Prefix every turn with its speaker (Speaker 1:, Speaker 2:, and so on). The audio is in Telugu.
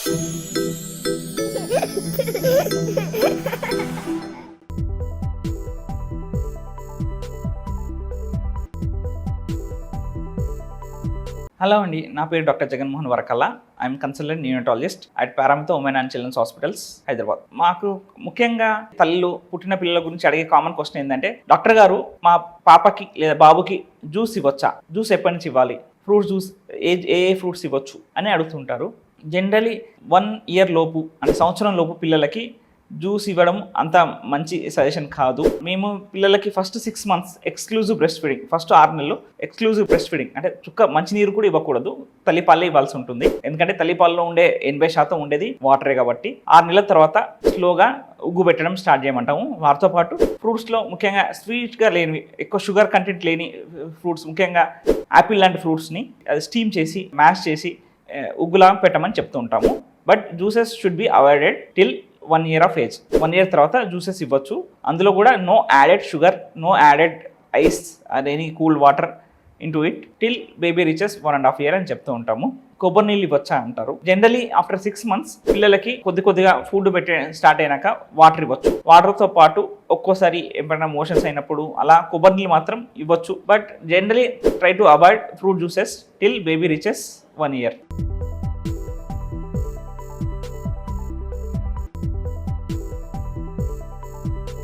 Speaker 1: హలో అండి, నా పేరు doctor Jaganmohan Varakalla. I'm consultant neonatologist at Paramitha women and children's hospitals, Hyderabad. మాకు ముఖ్యంగా తల్లులు పుట్టిన పిల్లల గురించి అడిగే కామన్ క్వశ్చన్ ఏంటంటే, డాక్టర్ గారు మా పాపకి లేదా బాబుకి జ్యూస్ ఇవ్వచ్చా, జ్యూస్ ఎప్పటి నుంచి ఇవ్వాలి, ఫ్రూట్స్ జ్యూస్ ఏ ఫ్రూట్స్ ఇవ్వచ్చు అని అడుగుతుంటారు. జనరలీ 1 year లోపు అంటే సంవత్సరం లోపు పిల్లలకి జ్యూస్ ఇవ్వడం అంత మంచి సజెషన్ కాదు. మేము పిల్లలకి first 6 months exclusive breast feeding, first 6 నెలలు ఎక్స్క్లూజివ్ బ్రెస్ట్ ఫీడింగ్ అంటే చుక్క మంచినీరు కూడా ఇవ్వకూడదు, తల్లిపాలే ఇవ్వాల్సి ఉంటుంది. ఎందుకంటే తల్లిపాలలో ఉండే 80% ఉండేది వాటరే కాబట్టి. 6 నెలల తర్వాత స్లోగా ఉగ్గు పెట్టడం స్టార్ట్ చేయమంటాము. వాటితో పాటు ఫ్రూట్స్లో ముఖ్యంగా స్వీట్గా లేనివి, ఎక్కువ షుగర్ కంటెంట్ లేని ఫ్రూట్స్, ముఖ్యంగా యాపిల్ లాంటి ఫ్రూట్స్ని అది స్టీమ్ చేసి మ్యాష్ చేసి ఉగ్గులా పెట్టమని చెప్తూ ఉంటాము. But juices should be avoided till 1 year of age. 1 year తర్వాత జ్యూసెస్ ఇవ్వచ్చు. అందులో కూడా no added sugar, no added ice or any cool water into it till baby reaches 1.5 year అని చెప్తూ ఉంటాము. కొబ్బరి నీళ్ళు ఇవ్వచ్చా అంటారు. జనరలీ ఆఫ్టర్ 6 months పిల్లలకి కొద్దిగా ఫుడ్ పెట్టే స్టార్ట్ అయినాక వాటర్ ఇవ్వచ్చు. వాటర్తో పాటు ఒక్కోసారి ఎప్పుడైనా మోషన్స్ అయినప్పుడు అలా కొబ్బరి నీళ్ళు మాత్రం ఇవ్వచ్చు. But generally try to avoid fruit juices till baby reaches 1 year.